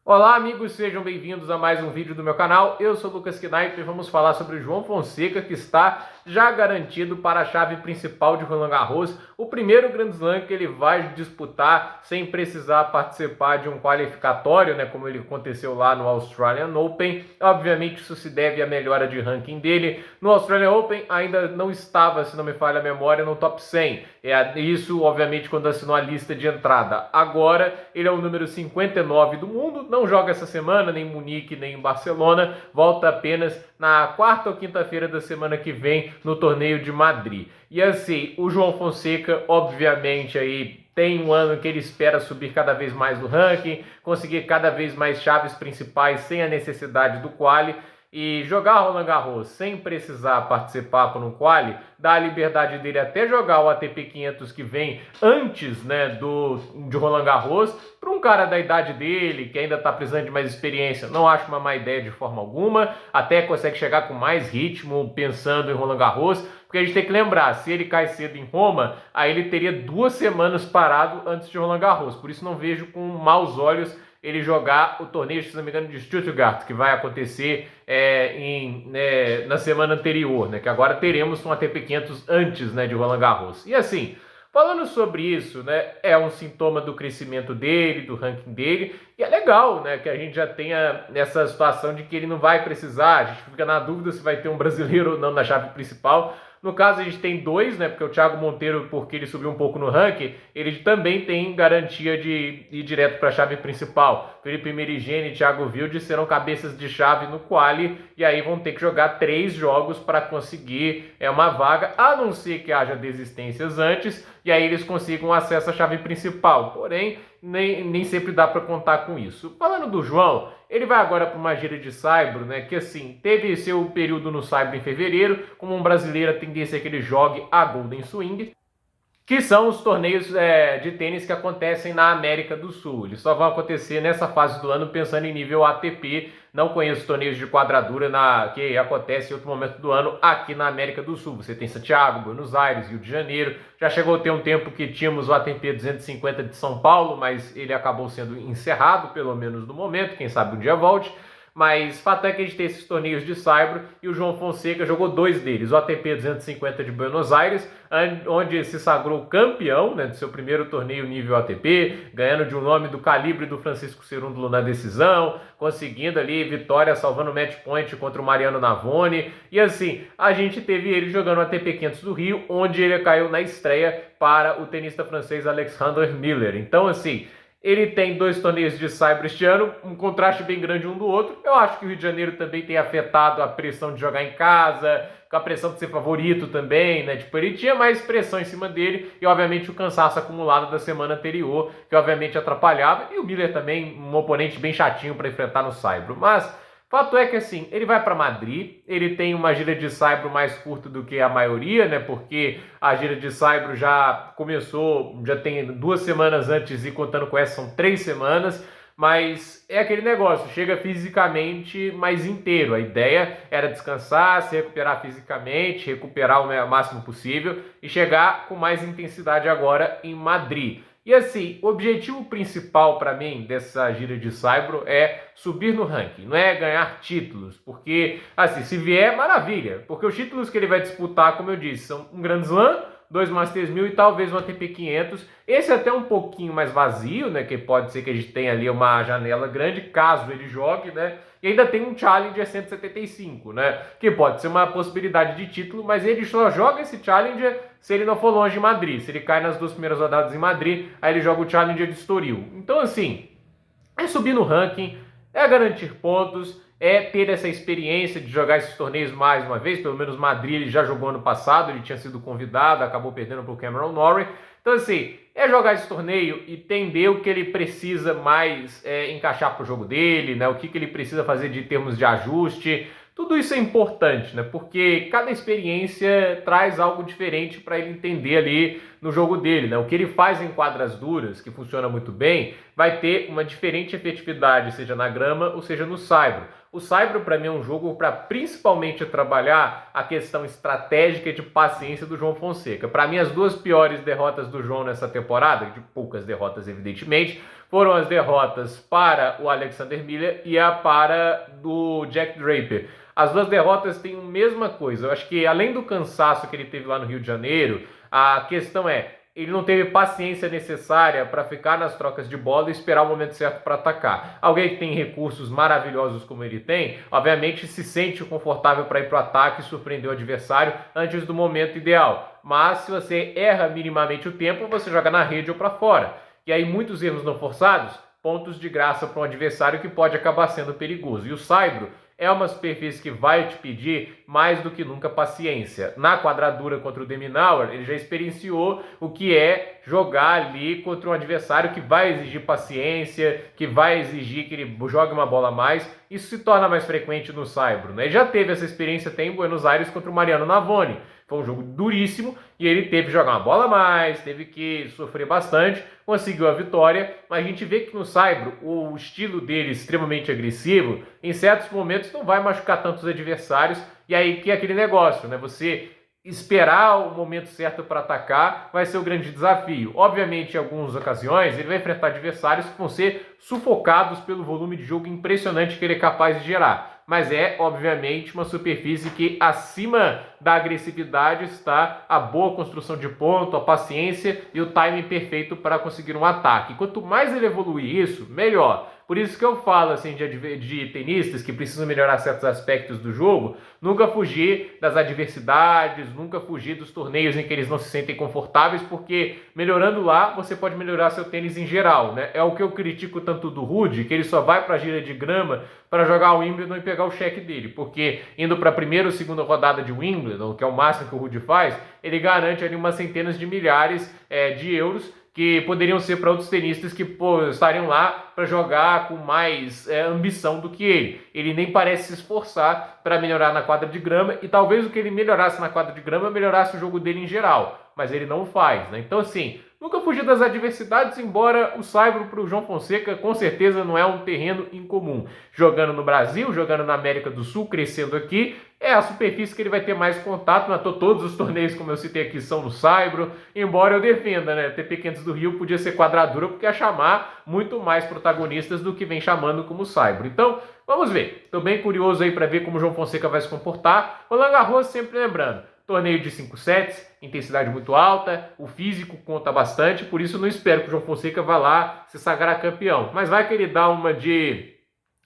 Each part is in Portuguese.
Olá amigos, sejam bem-vindos a mais um vídeo do meu canal. Eu sou o Lucas Knight e vamos falar sobre o João Fonseca, que está já garantido para a chave principal de Roland Garros, o primeiro Grand Slam que ele vai disputar sem precisar participar de um qualificatório, né, como ele aconteceu lá no Australian Open. Obviamente isso se deve à melhora de ranking dele. No Australian Open ainda não estava, se não me falha a memória, no top 100. Isso, obviamente, quando assinou a lista de entrada. Agora ele é o número 59 do mundo, não joga essa semana, nem em Munique, nem em Barcelona, volta apenas na quarta ou quinta-feira da semana que vem no torneio de Madrid. E assim, o João Fonseca, obviamente, aí tem um ano que ele espera subir cada vez mais no ranking, conseguir cada vez mais chaves principais sem a necessidade do quali. E jogar Roland Garros sem precisar participar por um quali, dá a liberdade dele até jogar o ATP 500 que vem antes, né, de Roland Garros, para um cara da idade dele, que ainda está precisando de mais experiência. Não acho uma má ideia de forma alguma, até consegue chegar com mais ritmo pensando em Roland Garros, porque a gente tem que lembrar, se ele cai cedo em Roma, aí ele teria 2 semanas parado antes de Roland Garros, por isso não vejo com maus olhos ele jogar o torneio, se não me engano, de Stuttgart, que vai acontecer na semana anterior, né? Que agora teremos um ATP 500 antes, né, de Roland Garros. E assim, falando sobre isso, né, é um sintoma do crescimento dele, do ranking dele, e é legal, né, que a gente já tenha essa situação de que ele não vai precisar, a gente fica na dúvida se vai ter um brasileiro ou não na chave principal. No caso, a gente tem 2, né? Porque o Thiago Monteiro, porque ele subiu um pouco no ranking, ele também tem garantia de ir direto para a chave principal. Felipe Merigene e Thiago Wilde serão cabeças de chave no quali, e aí vão ter que jogar 3 jogos para conseguir uma vaga, a não ser que haja desistências antes, e aí eles consigam acesso à chave principal. Porém, nem sempre dá para contar com isso. Falando do João, ele vai agora para uma gira de saibro, né? Que assim, teve seu período no saibro em fevereiro. Como um brasileiro, a tendência é que ele jogue a Golden Swing, que são os torneios de tênis que acontecem na América do Sul. Eles só vão acontecer nessa fase do ano pensando em nível ATP. Não conheço torneios de quadradura que acontecem em outro momento do ano aqui na América do Sul. Você tem Santiago, Buenos Aires, Rio de Janeiro. Já chegou a ter um tempo que tínhamos o ATP 250 de São Paulo, mas ele acabou sendo encerrado, pelo menos no momento. Quem sabe um dia volte. Mas fato é que a gente tem esses torneios de saibro e o João Fonseca jogou 2 deles. O ATP 250 de Buenos Aires, onde se sagrou campeão, né, do seu primeiro torneio nível ATP, ganhando de um nome do calibre do Francisco Cerúndolo na decisão, conseguindo ali vitória, salvando match point contra o Mariano Navone. E assim, a gente teve ele jogando o ATP 500 do Rio, onde ele caiu na estreia para o tenista francês Alexander Miller. Então assim, ele tem 2 torneios de saibro este ano, um contraste bem grande um do outro. Eu acho que o Rio de Janeiro também tem afetado a pressão de jogar em casa, com a pressão de ser favorito também, né? Tipo, ele tinha mais pressão em cima dele e, obviamente, o cansaço acumulado da semana anterior, que, obviamente, atrapalhava. E o Miller também, um oponente bem chatinho para enfrentar no saibro. Mas fato é que, assim, ele vai para Madrid, ele tem uma gira de saibro mais curta do que a maioria, né? Porque a gira de saibro já começou, já tem 2 semanas antes e contando com essa são 3 semanas. Mas é aquele negócio, chega fisicamente mais inteiro. A ideia era descansar, se recuperar fisicamente, recuperar o máximo possível e chegar com mais intensidade agora em Madrid. E assim, o objetivo principal para mim dessa gira de saibro é subir no ranking, não é ganhar títulos, porque assim, se vier, maravilha, porque os títulos que ele vai disputar, como eu disse, são um Grand Slam, 2 Masters 1000 e talvez um ATP 500. Esse é até um pouquinho mais vazio, né? Que pode ser que a gente tenha ali uma janela grande, caso ele jogue, né? E ainda tem um Challenger 175, né? Que pode ser uma possibilidade de título, mas ele só joga esse Challenger se ele não for longe de Madrid. Se ele cai nas 2 primeiras rodadas em Madrid, aí ele joga o Challenger de Estoril. Então, assim, é subir no ranking, é garantir pontos, é ter essa experiência de jogar esses torneios mais uma vez. Pelo menos Madrid ele já jogou ano passado, ele tinha sido convidado, acabou perdendo para o Cameron Norrie. Então assim, é jogar esse torneio e entender o que ele precisa mais encaixar para o jogo dele, né? O que ele precisa fazer de termos de ajuste. Tudo isso é importante, né? Porque cada experiência traz algo diferente para ele entender ali no jogo dele, né? O que ele faz em quadras duras, que funciona muito bem, vai ter uma diferente efetividade, seja na grama ou seja no saibro. O saibro, para mim, é um jogo para principalmente trabalhar a questão estratégica e de paciência do João Fonseca. Para mim, as 2 piores derrotas do João nessa temporada, de poucas derrotas, evidentemente, foram as derrotas para o Alexander Miller e a para do Jack Draper. As duas derrotas têm a mesma coisa. Eu acho que além do cansaço que ele teve lá no Rio de Janeiro, a questão ele não teve paciência necessária para ficar nas trocas de bola e esperar o momento certo para atacar. Alguém que tem recursos maravilhosos como ele tem, obviamente se sente confortável para ir para o ataque e surpreender o adversário antes do momento ideal. Mas se você erra minimamente o tempo, você joga na rede ou para fora. E aí muitos erros não forçados, pontos de graça para um adversário que pode acabar sendo perigoso. E o Saibro é uma superfície que vai te pedir mais do que nunca paciência. Na quadradura contra o de Minaur, ele já experienciou o que é jogar ali contra um adversário que vai exigir paciência, que vai exigir que ele jogue uma bola a mais. Isso se torna mais frequente no Saibro, né? Ele já teve essa experiência até em Buenos Aires contra o Mariano Navoni. Foi um jogo duríssimo e ele teve que jogar uma bola a mais, teve que sofrer bastante, conseguiu a vitória, mas a gente vê que no Saibro o estilo dele extremamente agressivo, em certos momentos não vai machucar tantos adversários, e aí que é aquele negócio, né? Você esperar o momento certo para atacar vai ser o grande desafio. Obviamente, em algumas ocasiões, ele vai enfrentar adversários que vão ser sufocados pelo volume de jogo impressionante que ele é capaz de gerar. Mas é, obviamente, uma superfície que acima da agressividade está a boa construção de ponto, a paciência e o timing perfeito para conseguir um ataque. Quanto mais ele evoluir isso, melhor. Por isso que eu falo assim, de tenistas que precisam melhorar certos aspectos do jogo, nunca fugir das adversidades, nunca fugir dos torneios em que eles não se sentem confortáveis, porque melhorando lá, você pode melhorar seu tênis em geral, né? É o que eu critico tanto do Ruud, que ele só vai para a gira de grama para jogar o Wimbledon e pegar o cheque dele, porque indo para a primeira ou segunda rodada de Wimbledon, que é o máximo que o Ruud faz, ele garante ali umas centenas de milhares de euros, que poderiam ser para outros tenistas que estariam lá para jogar com mais ambição do que ele. Ele nem parece se esforçar para melhorar na quadra de grama, e talvez o que ele melhorasse na quadra de grama melhorasse o jogo dele em geral, mas ele não faz, né? Então assim, nunca fugir das adversidades, embora o Saibro para o João Fonseca com certeza não é um terreno incomum. Jogando no Brasil, jogando na América do Sul, crescendo aqui, é a superfície que ele vai ter mais contato. Não, todos os torneios, como eu citei aqui, são no Saibro, embora eu defenda, né? TP500 do Rio podia ser quadradura, porque ia chamar muito mais protagonistas do que vem chamando como Saibro. Então, vamos ver. Estou bem curioso aí para ver como o João Fonseca vai se comportar. Roland Garros, sempre lembrando, torneio de 5 sets, intensidade muito alta, o físico conta bastante, por isso eu não espero que o João Fonseca vá lá se sagrar campeão. Mas vai que ele dá uma de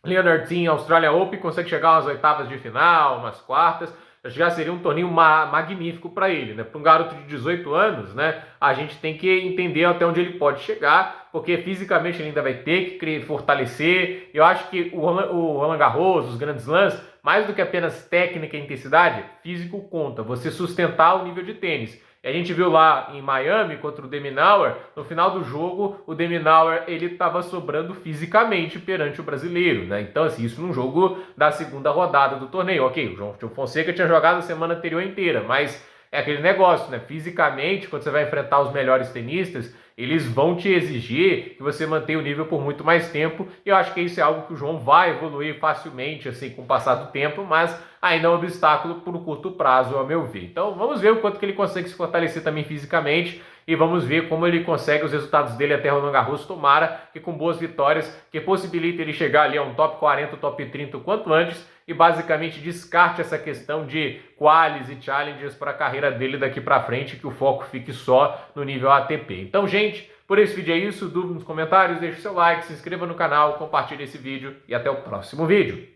Leonard Thiem, Australia Open, consegue chegar às oitavas de final, umas quartas, já seria um torneio magnífico para ele, né? Para um garoto de 18 anos, né? A gente tem que entender até onde ele pode chegar, porque fisicamente ele ainda vai ter que fortalecer. Eu acho que o Roland Garros, os grandes slams, mais do que apenas técnica e intensidade, físico conta. Você sustentar o nível de tênis. E a gente viu lá em Miami contra o de Minaur, no final do jogo, o de Minaur ele estava sobrando fisicamente perante o brasileiro, né? Então, assim, isso num jogo da segunda rodada do torneio. Ok, o João Fonseca tinha jogado a semana anterior inteira, mas é aquele negócio, né? Fisicamente, quando você vai enfrentar os melhores tenistas, eles vão te exigir que você mantenha o nível por muito mais tempo, e eu acho que isso é algo que o João vai evoluir facilmente, assim, com o passar do tempo, mas ainda é um obstáculo por um curto prazo, ao meu ver. Então, vamos ver o quanto que ele consegue se fortalecer também fisicamente, e vamos ver como ele consegue os resultados dele até Roland Garros. Tomara que com boas vitórias, que possibilite ele chegar ali a um top 40, top 30 o quanto antes, e basicamente descarte essa questão de qualis e challenges para a carreira dele daqui para frente, que o foco fique só no nível ATP. Então, gente, por esse vídeo é isso. Dúvida nos comentários, deixe seu like, se inscreva no canal, compartilhe esse vídeo e até o próximo vídeo.